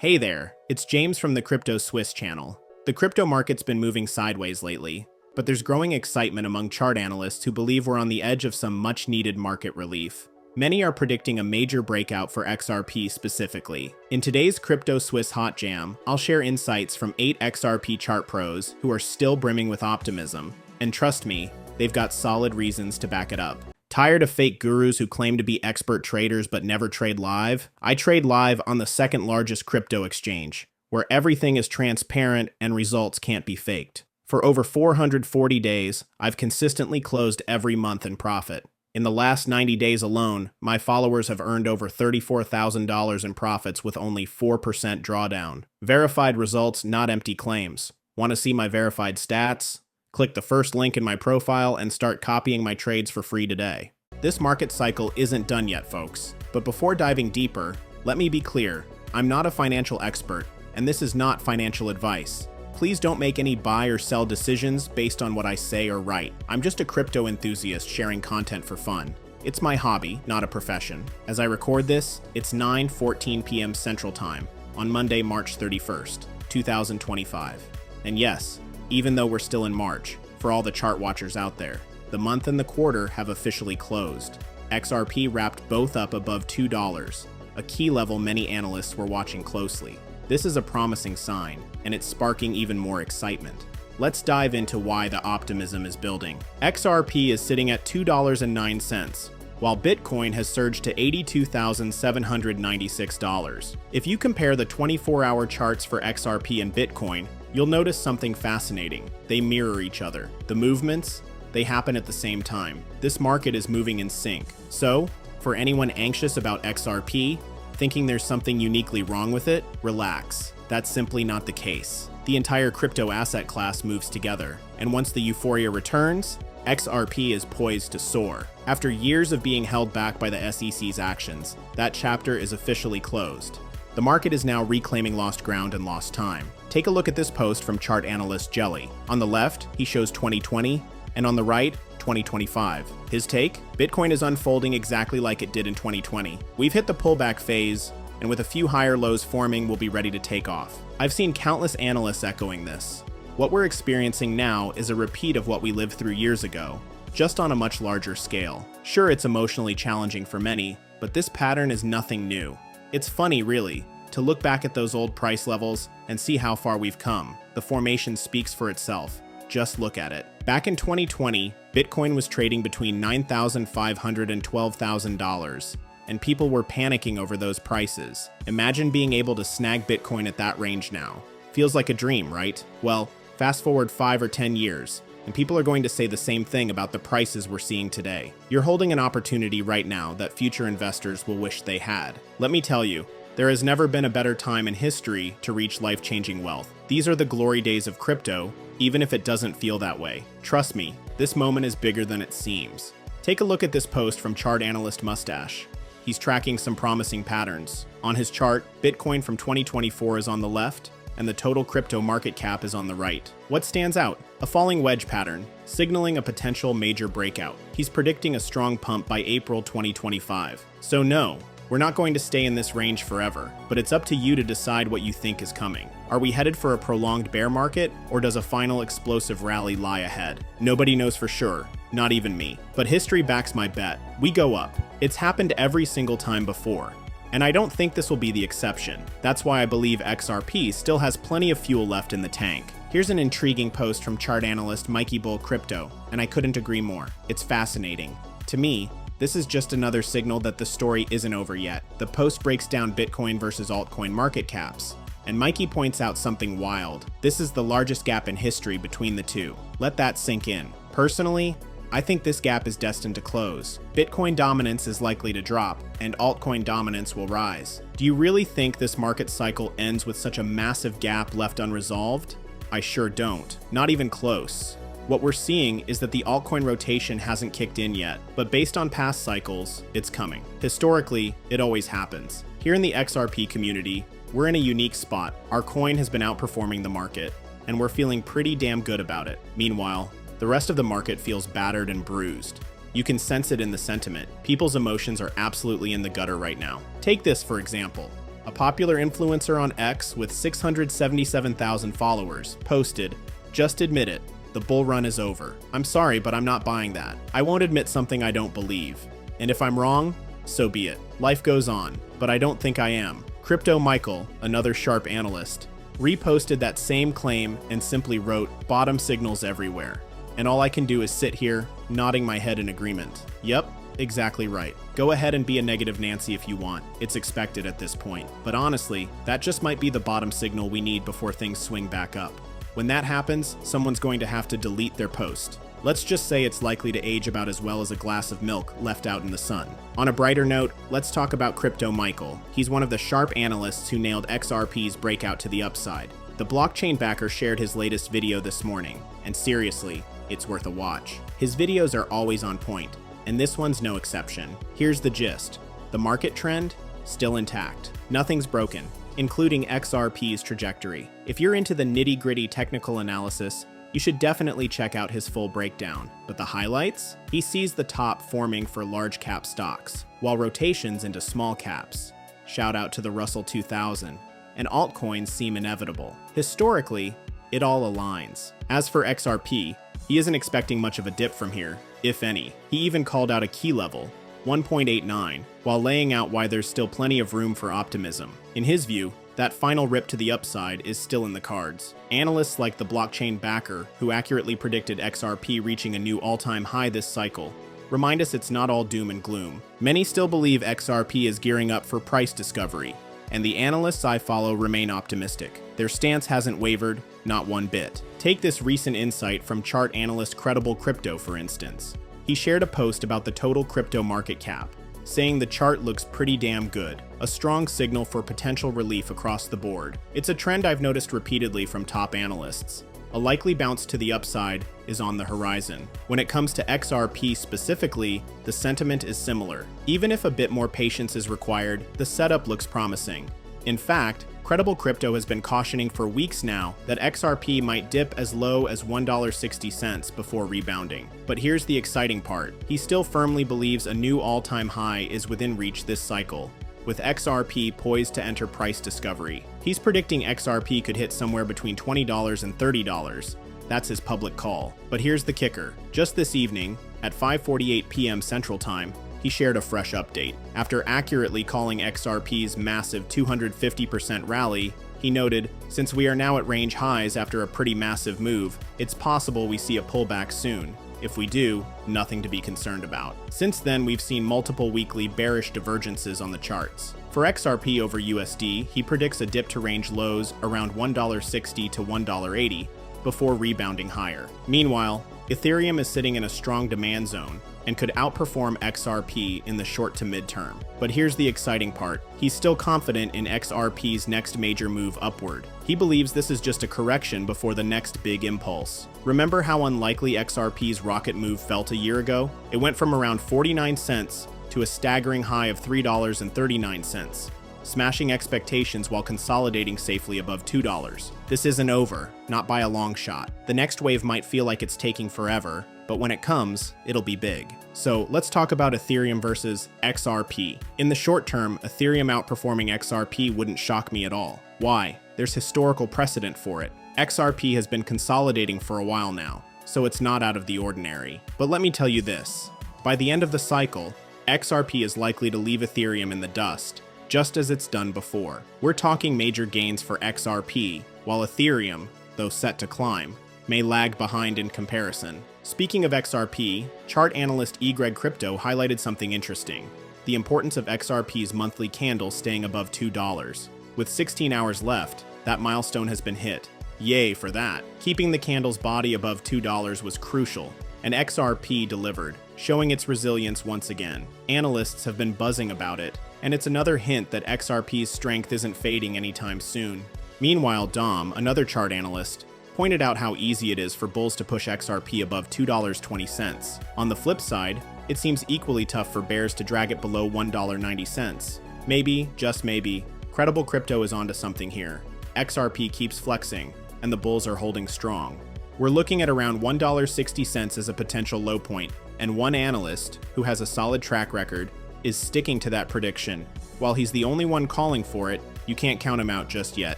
Hey there, it's James from the Crypto Swiss channel. The crypto market's been moving sideways lately, but there's growing excitement among chart analysts who believe we're on the edge of some much-needed market relief. Many are predicting a major breakout for XRP specifically. In today's Crypto Swiss Hot Jam, I'll share insights from 8 XRP chart pros who are still brimming with optimism. And trust me, they've got solid reasons to back it up. Tired of fake gurus who claim to be expert traders but never trade live? I trade live on the second largest crypto exchange, where everything is transparent and results can't be faked. For over 440 days, I've consistently closed every month in profit. In the last 90 days alone, my followers have earned over $34,000 in profits with only 4% drawdown. Verified results, not empty claims. Want to see my verified stats? Click the first link in my profile and start copying my trades for free today. This market cycle isn't done yet, folks. But before diving deeper, let me be clear. I'm not a financial expert, and this is not financial advice. Please don't make any buy or sell decisions based on what I say or write. I'm just a crypto enthusiast sharing content for fun. It's my hobby, not a profession. As I record this, it's 9:14 p.m. Central Time on Monday, March 31st, 2025. And yes, even though we're still in March, for all the chart watchers out there, the month and the quarter have officially closed. XRP wrapped both up above $2, a key level many analysts were watching closely. This is a promising sign, and it's sparking even more excitement. Let's dive into why the optimism is building. XRP is sitting at $2.09, while Bitcoin has surged to $82,796. If you compare the 24-hour charts for XRP and Bitcoin, you'll notice something fascinating. They mirror each other. The movements, they happen at the same time. This market is moving in sync. So, for anyone anxious about XRP, thinking there's something uniquely wrong with it, relax. That's simply not the case. The entire crypto asset class moves together, and once the euphoria returns, XRP is poised to soar. After years of being held back by the SEC's actions, that chapter is officially closed. The market is now reclaiming lost ground and lost time. Take a look at this post from chart analyst Jelly. On the left, he shows 2020, and on the right, 2025. His take? Bitcoin is unfolding exactly like it did in 2020. We've hit the pullback phase, and with a few higher lows forming, we'll be ready to take off. I've seen countless analysts echoing this. What we're experiencing now is a repeat of what we lived through years ago, just on a much larger scale. Sure, it's emotionally challenging for many, but this pattern is nothing new. It's funny, really, to look back at those old price levels and see how far we've come. The formation speaks for itself. Just look at it. Back in 2020, Bitcoin was trading between $9,500 and $12,000, and people were panicking over those prices. Imagine being able to snag Bitcoin at that range now. Feels like a dream, right? Well, fast forward 5 or 10 years, and people are going to say the same thing about the prices we're seeing today. You're holding an opportunity right now that future investors will wish they had. Let me tell you, there has never been a better time in history to reach life-changing wealth. These are the glory days of crypto, even if it doesn't feel that way. Trust me, this moment is bigger than it seems. Take a look at this post from chart analyst Mustache. He's tracking some promising patterns. On his chart, Bitcoin from 2024 is on the left, and the total crypto market cap is on the right. What stands out? A falling wedge pattern, signaling a potential major breakout. He's predicting a strong pump by April 2025. So no, we're not going to stay in this range forever, but it's up to you to decide what you think is coming. Are we headed for a prolonged bear market, or does a final explosive rally lie ahead? Nobody knows for sure, not even me. But history backs my bet. We go up. It's happened every single time before. And I don't think this will be the exception. That's why I believe XRP still has plenty of fuel left in the tank. Here's an intriguing post from chart analyst Mikey Bull Crypto, and I couldn't agree more. It's fascinating. To me, this is just another signal that the story isn't over yet. The post breaks down Bitcoin versus altcoin market caps, and Mikey points out something wild. This is the largest gap in history between the two. Let that sink in. Personally, I think this gap is destined to close. Bitcoin dominance is likely to drop, and altcoin dominance will rise. Do you really think this market cycle ends with such a massive gap left unresolved? I sure don't. Not even close. What we're seeing is that the altcoin rotation hasn't kicked in yet, but based on past cycles, it's coming. Historically, it always happens. Here in the XRP community, we're in a unique spot. Our coin has been outperforming the market, and we're feeling pretty damn good about it. Meanwhile, the rest of the market feels battered and bruised. You can sense it in the sentiment. People's emotions are absolutely in the gutter right now. Take this for example. A popular influencer on X with 677,000 followers posted, "Just admit it, the bull run is over. I'm sorry, but I'm not buying that. I won't admit something I don't believe. And if I'm wrong, so be it. Life goes on, but I don't think I am." Crypto Michael, another Xrp analyst, reposted that same claim and simply wrote, "Bottom signals everywhere. And all I can do is sit here, nodding my head in agreement. Yep, exactly right. Go ahead and be a negative Nancy if you want. It's expected at this point. But honestly, that just might be the bottom signal we need before things swing back up. When that happens, someone's going to have to delete their post. Let's just say it's likely to age about as well as a glass of milk left out in the sun." On a brighter note, let's talk about Crypto Michael. He's one of the Xrp analysts who nailed XRP's breakout to the upside. The blockchain backer shared his latest video this morning, and seriously, it's worth a watch. His videos are always on point, and this one's no exception. Here's the gist. The market trend? Still intact. Nothing's broken, including XRP's trajectory. If you're into the nitty-gritty technical analysis, you should definitely check out his full breakdown. But the highlights? He sees the top forming for large cap stocks, while rotations into small caps. Shout out to the Russell 2000. And altcoins seem inevitable. Historically, it all aligns. As for XRP, he isn't expecting much of a dip from here, if any. He even called out a key level, 1.89, while laying out why there's still plenty of room for optimism. In his view, that final rip to the upside is still in the cards. Analysts like the blockchain backer, who accurately predicted XRP reaching a new all-time high this cycle, remind us it's not all doom and gloom. Many still believe XRP is gearing up for price discovery, and the analysts I follow remain optimistic. Their stance hasn't wavered, not one bit. Take this recent insight from chart analyst Credible Crypto, for instance. He shared a post about the total crypto market cap, saying the chart looks pretty damn good, a strong signal for potential relief across the board. It's a trend I've noticed repeatedly from top analysts. A likely bounce to the upside is on the horizon. When it comes to XRP specifically, the sentiment is similar. Even if a bit more patience is required, the setup looks promising. In fact, Credible Crypto has been cautioning for weeks now that XRP might dip as low as $1.60 before rebounding. But here's the exciting part. He still firmly believes a new all-time high is within reach this cycle, with XRP poised to enter price discovery. He's predicting XRP could hit somewhere between $20 and $30. That's his public call. But here's the kicker. Just this evening, at 5:48 p.m. Central Time, he shared a fresh update. After accurately calling XRP's massive 250% rally, he noted, "Since we are now at range highs after a pretty massive move, it's possible we see a pullback soon. If we do, nothing to be concerned about." Since then, we've seen multiple weekly bearish divergences on the charts. For XRP over USD, he predicts a dip to range lows around $1.60 to $1.80 before rebounding higher. Meanwhile, Ethereum is sitting in a strong demand zone and could outperform XRP in the short to mid-term. But here's the exciting part. He's still confident in XRP's next major move upward. He believes this is just a correction before the next big impulse. Remember how unlikely XRP's rocket move felt a year ago? It went from around 49 cents to a staggering high of $3.39, smashing expectations while consolidating safely above $2. This isn't over, not by a long shot. The next wave might feel like it's taking forever, but when it comes, it'll be big. So let's talk about Ethereum versus XRP. In the short term, Ethereum outperforming XRP wouldn't shock me at all. Why? There's historical precedent for it. XRP has been consolidating for a while now, so it's not out of the ordinary. But let me tell you this. By the end of the cycle, XRP is likely to leave Ethereum in the dust, just as it's done before. We're talking major gains for XRP, while Ethereum, though set to climb, may lag behind in comparison. Speaking of XRP, chart analyst Xrp'S highlighted something interesting: the importance of XRP's monthly candle staying above $2. With 16 hours left, that milestone has been hit. Yay for that. Keeping the candle's body above $2 was crucial, and XRP delivered, showing its resilience once again. Analysts have been buzzing about it, and it's another hint that XRP's strength isn't fading anytime soon. Meanwhile, Dom, another chart analyst, pointed out how easy it is for bulls to push XRP above $2.20. On the flip side, it seems equally tough for bears to drag it below $1.90. Maybe, just maybe, Credible Crypto is onto something here. XRP keeps flexing, and the bulls are holding strong. We're looking at around $1.60 as a potential low point, and one analyst, who has a solid track record, is sticking to that prediction. While he's the only one calling for it, You can't count him out just yet.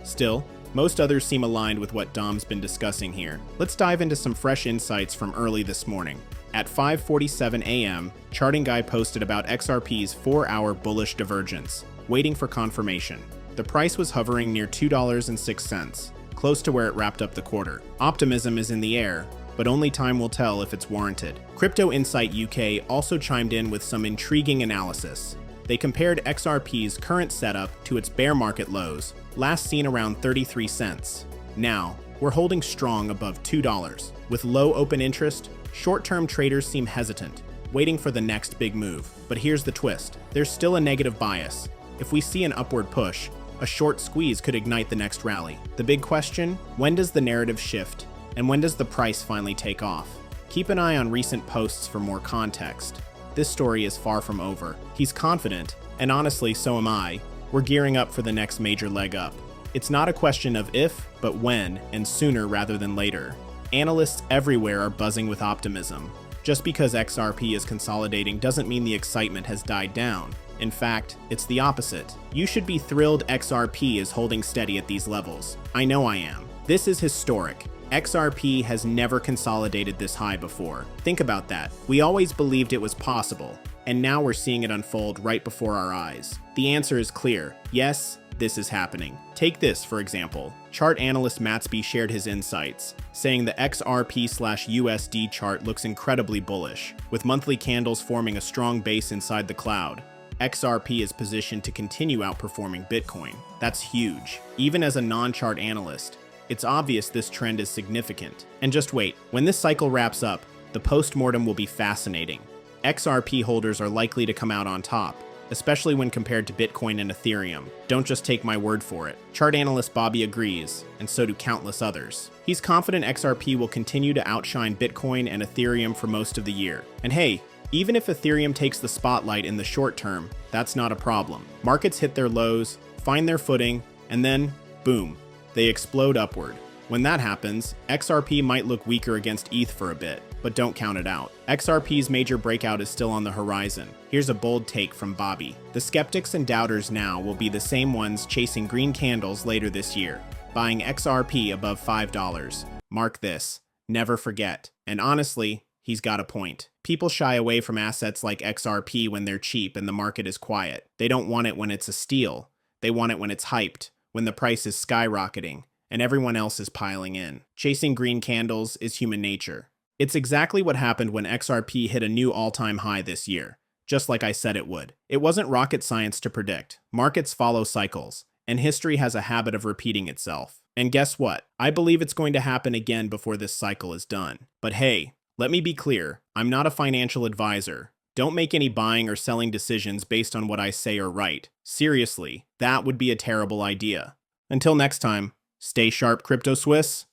Still, most others seem aligned with what Dom's been discussing here. Let's dive into some fresh insights from early this morning. At 5:47 a.m., Charting Guy posted about XRP's 4-hour bullish divergence, waiting for confirmation. The price was hovering near $2.06, close to where it wrapped up the quarter. Optimism is in the air, but only time will tell if it's warranted. Crypto Insight UK also chimed in with some intriguing analysis. They compared XRP's current setup to its bear market lows, last seen around 33 cents. Now, we're holding strong above $2. With low open interest, short-term traders seem hesitant, waiting for the next big move. But here's the twist. There's still a negative bias. If we see an upward push, a short squeeze could ignite the next rally. The big question, when does the narrative shift? And when does the price finally take off? Keep an eye on recent posts for more context. This story is far from over. He's confident, and honestly, so am I. We're gearing up for the next major leg up. It's not a question of if, but when, and sooner rather than later. Analysts everywhere are buzzing with optimism. Just because XRP is consolidating doesn't mean the excitement has died down. In fact, it's the opposite. You should be thrilled XRP is holding steady at these levels. I know I am. This is historic. XRP has never consolidated this high before. Think about that. We always believed it was possible, and now we're seeing it unfold right before our eyes. The answer is clear. Yes, this is happening. Take this, for example. Chart analyst Matsby shared his insights, saying the XRP/USD chart looks incredibly bullish, with monthly candles forming a strong base inside the cloud. XRP is positioned to continue outperforming Bitcoin. That's huge. Even as a non-chart analyst, it's obvious this trend is significant. And just wait, when this cycle wraps up, the post-mortem will be fascinating. XRP holders are likely to come out on top, especially when compared to Bitcoin and Ethereum. Don't just take my word for it. Chart analyst Bobby agrees, and so do countless others. He's confident XRP will continue to outshine Bitcoin and Ethereum for most of the year. And hey, even if Ethereum takes the spotlight in the short term, that's not a problem. Markets hit their lows, find their footing, and then, boom, they explode upward. When that happens, XRP might look weaker against ETH for a bit, but don't count it out. XRP's major breakout is still on the horizon. Here's a bold take from Bobby. The skeptics and doubters now will be the same ones chasing green candles later this year, buying XRP above $5. Mark this. Never forget. And honestly, he's got a point. People shy away from assets like XRP when they're cheap and the market is quiet. They don't want it when it's a steal. They want it when it's hyped, when the price is skyrocketing, and everyone else is piling in. Chasing green candles is human nature. It's exactly what happened when XRP hit a new all-time high this year, just like I said it would. It wasn't rocket science to predict. Markets follow cycles, and history has a habit of repeating itself. And guess what? I believe it's going to happen again before this cycle is done. But hey, let me be clear, I'm not a financial advisor. Don't make any buying or selling decisions based on what I say or write. Seriously, that would be a terrible idea. Until next time, stay sharp, Crypto Swiss.